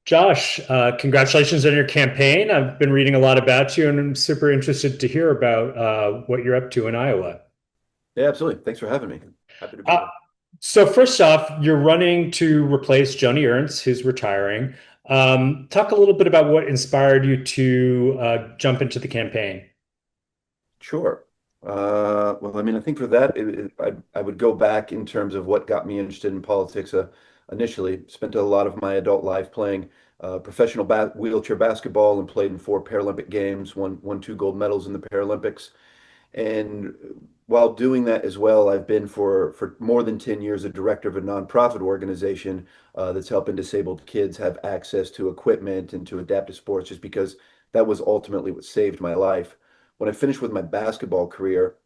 Josh, congratulations on your campaign. I've been reading a lot about you and I'm super interested to hear about what you're up to in Iowa. Yeah, absolutely. Thanks for having me. Happy to be Uh, here. so, first off, you're running to replace Joni Ernst, who's retiring. Talk a little bit about what inspired you to jump into the campaign. Sure. Well, I mean, I think for that, I would go back in terms of what got me interested in politics. Initially, spent a lot of my adult life playing professional wheelchair basketball and played in four Paralympic games, won two gold medals in the Paralympics. And while doing that as well, I've been for more than 10 years a director of a nonprofit organization that's helping disabled kids have access to equipment and to adaptive sports, just because that was ultimately what saved my life. When I finished with my basketball career,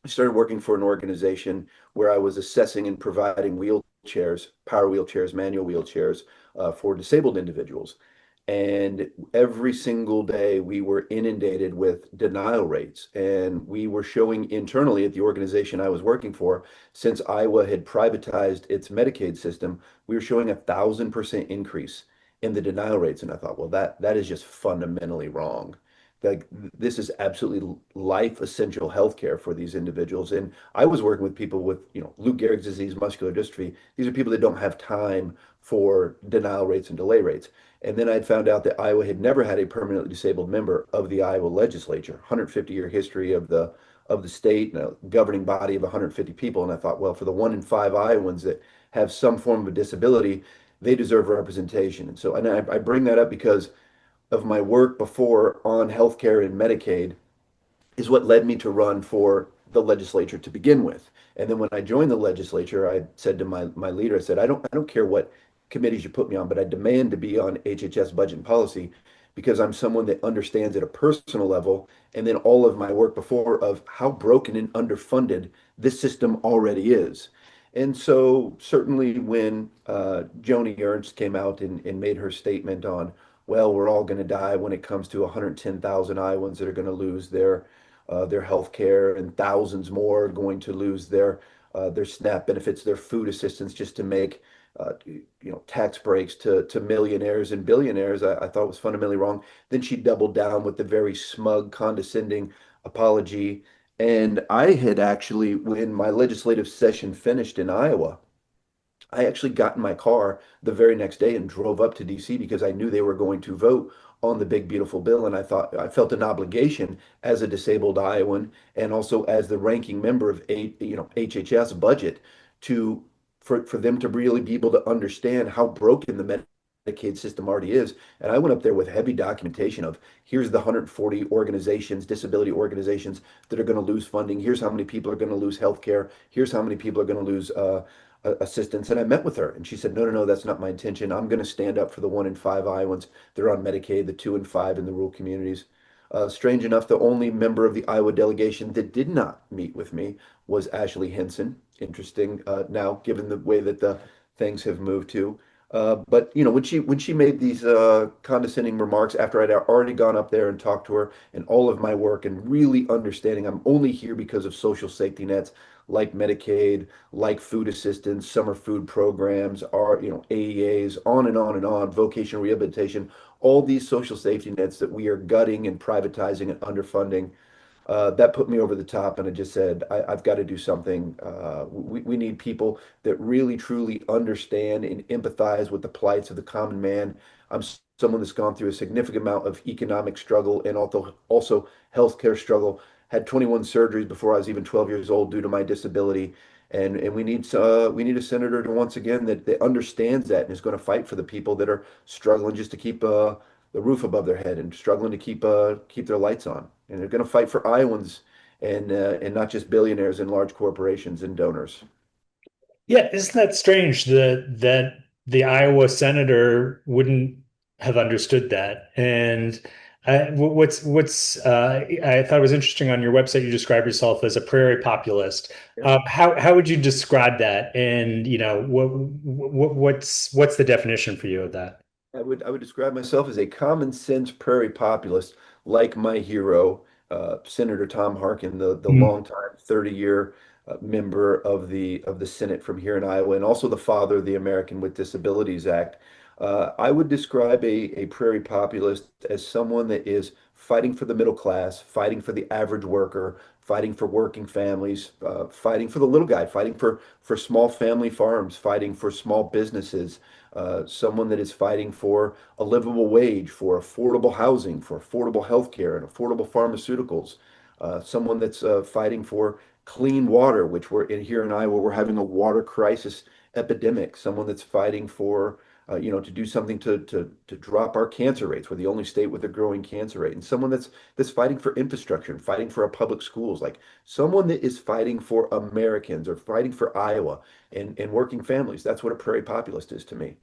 I started working for an organization where I was assessing and providing wheelchairs, power wheelchairs, manual wheelchairs for disabled individuals. And every single day we were inundated with denial rates. And we were showing internally at the organization I was working for, since Iowa had privatized its Medicaid system, we were showing 1,000% increase in the denial rates. And I thought, well, that is just fundamentally wrong. Like, this is absolutely life essential healthcare for these individuals. And I was working with people with, Lou Gehrig's disease, muscular dystrophy. These are people that don't have time for denial rates and delay rates. And then I'd found out that Iowa had never had a permanently disabled member of the Iowa legislature, 150-year history of the state, and a governing body of 150 people. And I thought, well, for the 1 in 5 Iowans that have some form of a disability, they deserve representation. And I bring that up because of my work before on healthcare and Medicaid is what led me to run for the legislature to begin with. And then when I joined the legislature, I said to my leader, I said, I don't care what committees you put me on, but I demand to be on HHS budget and policy because I'm someone that understands at a personal level, and then all of my work before, of how broken and underfunded this system already is. And so certainly when Joni Ernst came out and made her statement on, well, we're all going to die when it comes to 110,000 Iowans that are going to lose their health care, and thousands more going to lose their SNAP benefits, their food assistance, just to make tax breaks to millionaires and billionaires. I thought it was fundamentally wrong. Then she doubled down with the very smug, condescending apology. And I had actually, when my legislative session finished in Iowa, I actually got in my car the very next day and drove up to DC because I knew they were going to vote on the big beautiful bill. And I thought I felt an obligation as a disabled Iowan and also as the ranking member of HHS budget to for them to really be able to understand how broken the Medicaid system already is. And I went up there with heavy documentation of, here's the 140 organizations, disability organizations, that are going to lose funding. Here's how many people are going to lose health care. Here's how many people are going to lose assistance. And I met with her and she said, no, no, no, that's not my intention. I'm going to stand up for the 1 in 5 Iowans that are on Medicaid, the 2 in 5 in the rural communities. Strange enough, the only member of the Iowa delegation that did not meet with me was Ashley Hinson. Interesting, now, given the way that the things have moved to. But when she made these condescending remarks after I'd already gone up there and talked to her, and all of my work and really understanding I'm only here because of social safety nets like Medicaid, like food assistance, summer food programs, AEAs, on and on and on, vocational rehabilitation, all these social safety nets that we are gutting and privatizing and underfunding. That put me over the top, and I just said, I've got to do something. We need people that really, truly understand and empathize with the plights of the common man. I'm someone that's gone through a significant amount of economic struggle and also healthcare struggle. Had 21 surgeries before I was even 12 years old due to my disability. And we need a senator to, once again, that understands that and is going to fight for the people that are struggling just to keep the roof above their head and struggling to keep their lights on. And they're going to fight for Iowans and not just billionaires and large corporations and donors. Yeah, isn't that strange that the Iowa senator wouldn't have understood that? And I thought it was interesting on your website you describe yourself as a prairie populist. Yeah. How would you describe that? And what's the definition for you of that? I would describe myself as a common sense prairie populist, like my hero, Senator Tom Harkin, the Mm. longtime 30-year member of the Senate from here in Iowa, and also the father of the American with Disabilities Act. I would describe a prairie populist as someone that is fighting for the middle class, fighting for the average worker, fighting for working families, fighting for the little guy, fighting for small family farms, fighting for small businesses, someone that is fighting for a livable wage, for affordable housing, for affordable health care and affordable pharmaceuticals, someone that's fighting for clean water, which we're in here in Iowa, we're having a water crisis epidemic, someone that's fighting for to do something to drop our cancer rates. We're the only state with a growing cancer rate, and someone that's fighting for infrastructure and fighting for our public schools, like someone that is fighting for Americans or fighting for Iowa and working families. That's what a prairie populist is to me.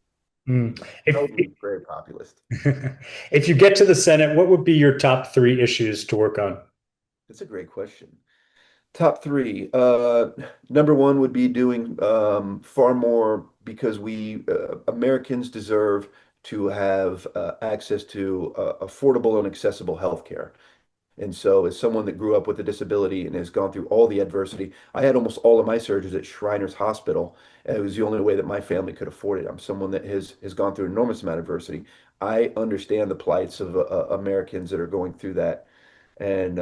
Mm. If Totally prairie populist. if you get to the Senate, what would be your top three issues to work on? That's a great question. Top three. Number one would be doing far more because we Americans deserve to have access to affordable and accessible health care. And so, as someone that grew up with a disability and has gone through all the adversity, I had almost all of my surgeries at Shriners Hospital. And it was the only way that my family could afford it. I'm someone that has gone through an enormous amount of adversity. I understand the plights of Americans that are going through that. And,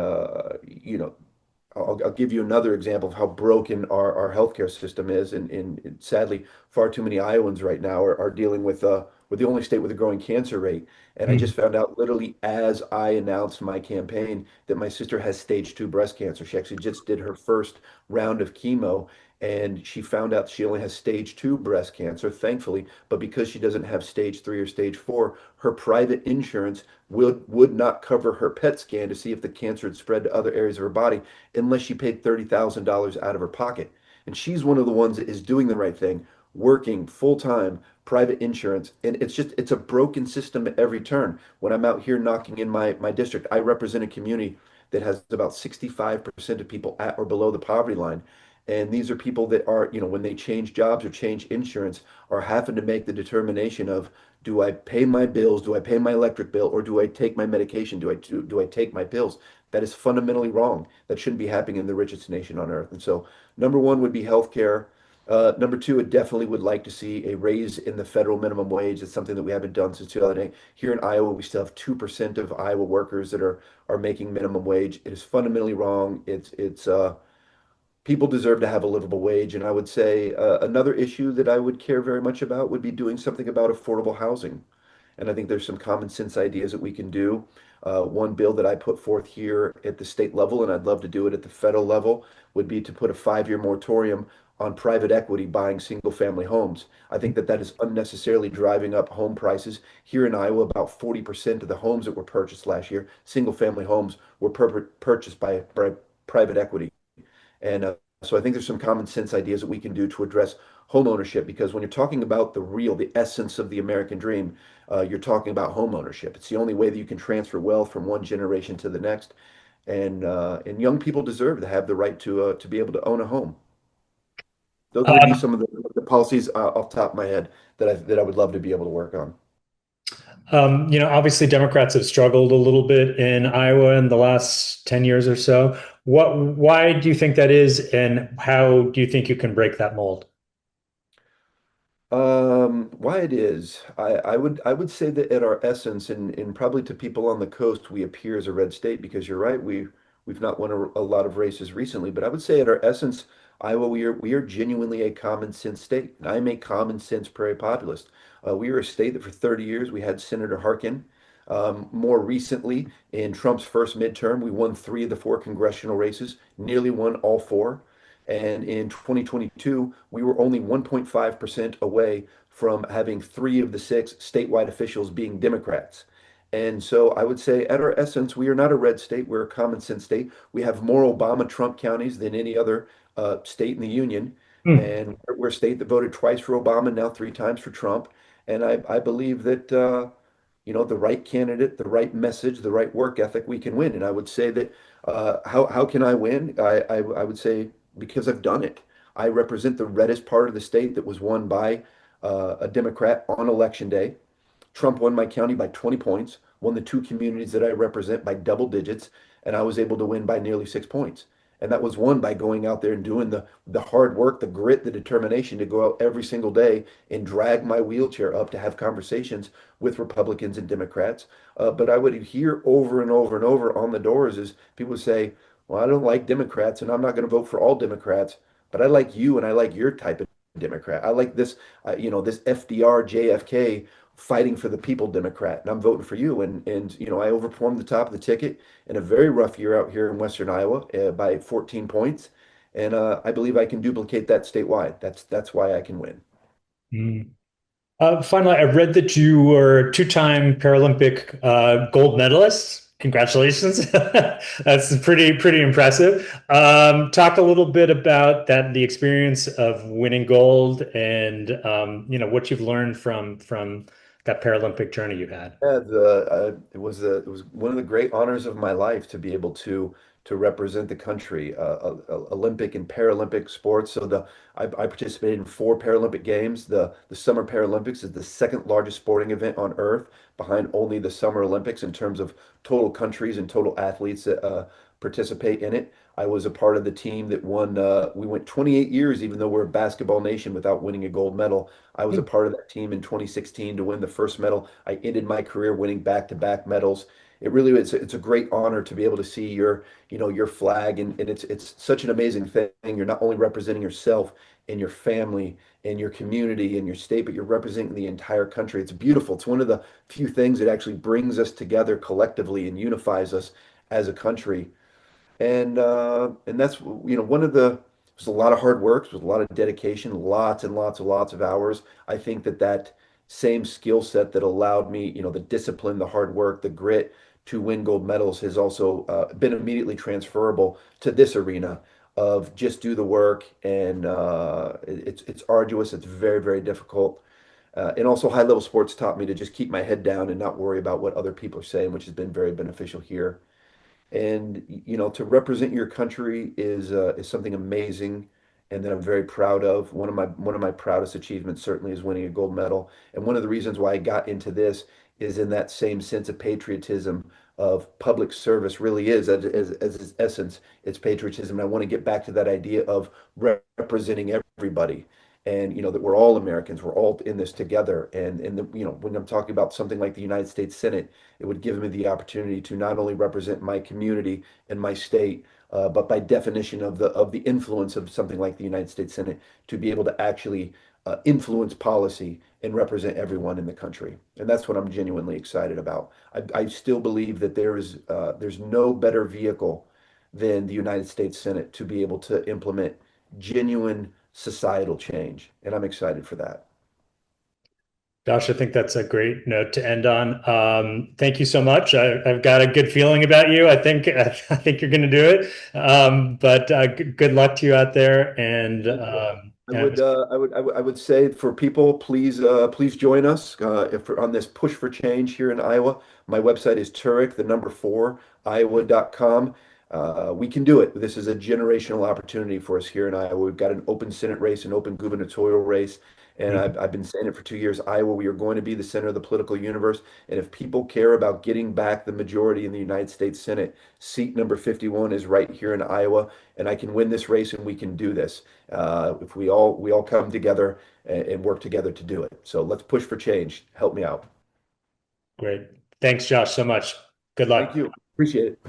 I'll give you another example of how broken our healthcare system is, and sadly, far too many Iowans right now are dealing with we're the only state with a growing cancer rate. And I just Mm. found out literally as I announced my campaign that my sister has stage 2 breast cancer. She actually just did her first round of chemo, and she found out she only has stage 2 breast cancer, thankfully. But because she doesn't have stage 3 or stage 4, her private insurance would not cover her PET scan to see if the cancer had spread to other areas of her body unless she paid $30,000 out of her pocket. And she's one of the ones that is doing the right thing, working full time, private insurance. And it's a broken system at every turn. When I'm out here knocking in my district, I represent a community that has about 65% of people at or below the poverty line. And these are people that are, when they change jobs or change insurance, are having to make the determination of, do I pay my bills? Do I pay my electric bill? Or do I take my medication? Do I take my pills? That is fundamentally wrong. That shouldn't be happening in the richest nation on earth. And so, number one would be healthcare. Number two, it definitely would like to see a raise in the federal minimum wage. It's something that we haven't done since 2008. Here in Iowa, we still have 2% of Iowa workers that are making minimum wage. It is fundamentally wrong. It's people deserve to have a livable wage. And I would say another issue that I would care very much about would be doing something about affordable housing. And I think there's some common sense ideas that we can do. One bill that I put forth here at the state level, and I'd love to do it at the federal level, would be to put a 5-year moratorium on private equity buying single family homes. I think that is unnecessarily driving up home prices. Here in Iowa, about 40% of the homes that were purchased last year, single family homes, were purchased by private equity. And so I think there's some common sense ideas that we can do to address home ownership, because when you're talking about the essence of the American dream, you're talking about home ownership. It's the only way that you can transfer wealth from one generation to the next. And young people deserve to have the right to be able to own a home. Those would be Um, some of the policies off the top of my head that I would love to be able to work on. Obviously Democrats have struggled a little bit in Iowa in the last 10 years or so. Why do you think that is, and how do you think you can break that mold? Why it is, I would say that at our essence, and probably to people on the coast, we appear as a red state because you're right, we've not won a lot of races recently, but I would say at our essence, Iowa, we are genuinely a common sense state. And I'm a common sense prairie populist. We are a state that for 30 years we had Senator Harkin. More recently, in Trump's first midterm, we won 3 of the 4 congressional races, nearly won all 4. And in 2022, we were only 1.5% away from having 3 of the 6 statewide officials being Democrats. And so I would say, at our essence, we are not a red state. We're a common sense state. We have more Obama Trump counties than any other state in the union. Hmm. And we're a state that voted twice for Obama, now 3 times for Trump. And I believe that, the right candidate, the right message, the right work ethic, we can win. And I would say that how can I win? I would say because I've done it. I represent the reddest part of the state that was won by a Democrat on election day. Trump won my county by 20 points, won the 2 communities that I represent by double digits, and I was able to win by nearly 6 points. And that was won by going out there and doing the hard work, the grit, the determination to go out every single day and drag my wheelchair up to have conversations with Republicans and Democrats. But I would hear over and over and over on the doors is people would say, well, I don't like Democrats and I'm not going to vote for all Democrats, but I like you and I like your type of Democrat. I like this, this FDR, JFK fighting for the people Democrat, and I'm voting for you. And I overperformed the top of the ticket in a very rough year out here in Western Iowa by 14 points, and I believe I can duplicate that statewide. That's why I can win. Mm. Finally, I read that you were two-time Paralympic gold medalist. Congratulations. That's pretty impressive. Talk a little bit about that, the experience of winning gold and what you've learned from that Paralympic journey you had. Yeah, it was one of the great honors of my life to be able to represent the country, Olympic and Paralympic sports. I participated in four Paralympic games. The Summer Paralympics is the second largest sporting event on earth, behind only the Summer Olympics in terms of total countries and total athletes that participate in it. I was a part of the team that won. We went 28 years, even though we're a basketball nation, without winning a gold medal. I was a part of that team in 2016 to win the first medal. I ended my career winning back-to-back medals. It really it's a great honor to be able to see your flag, and it's such an amazing thing. You're not only representing yourself and your family and your community and your state, but you're representing the entire country. It's beautiful. It's one of the few things that actually brings us together collectively and unifies us as a country. And that's one of the it was a lot of hard work, it was a lot of dedication, lots and lots of hours. I think that same skill set that allowed me, the discipline, the hard work, the grit to win gold medals has also been immediately transferable to this arena of just do the work. And it's arduous, it's very difficult. And also high level sports taught me to just keep my head down and not worry about what other people are saying, which has been very beneficial here. And to represent your country is something amazing and that I'm very proud of. One of my proudest achievements certainly is winning a gold medal. And one of the reasons why I got into this is in that same sense of patriotism of public service really is as its essence, it's patriotism. And I want to get back to that idea of representing everybody. And that we're all Americans, we're all in this together. And when I'm talking about something like the United States Senate, it would give me the opportunity to not only represent my community and my state, but by definition of the influence of something like the United States Senate, to be able to actually influence policy and represent everyone in the country. And that's what I'm genuinely excited about. I still believe that there's no better vehicle than the United States Senate to be able to implement genuine societal change, and I'm excited for that. Gosh, I think that's a great note to end on. Thank you so much. I've got a good feeling about you. I think you're going to do it. But good luck to you out there. And Thank you. I would say for people, please join us if on this push for change here in Iowa. My website is Turek, the number four, Iowa.com. We can do it. This is a generational opportunity for us here in Iowa. We've got an open Senate race, an open gubernatorial race, and I've been saying it for 2 years. Iowa, we are going to be the center of the political universe. And if people care about getting back the majority in the United States Senate, seat number 51 is right here in Iowa, and I can win this race, and we can do this if we all come together and work together to do it. So let's push for change. Help me out. great. Thanks, Josh, so much. Good Thank luck. you. Appreciate it.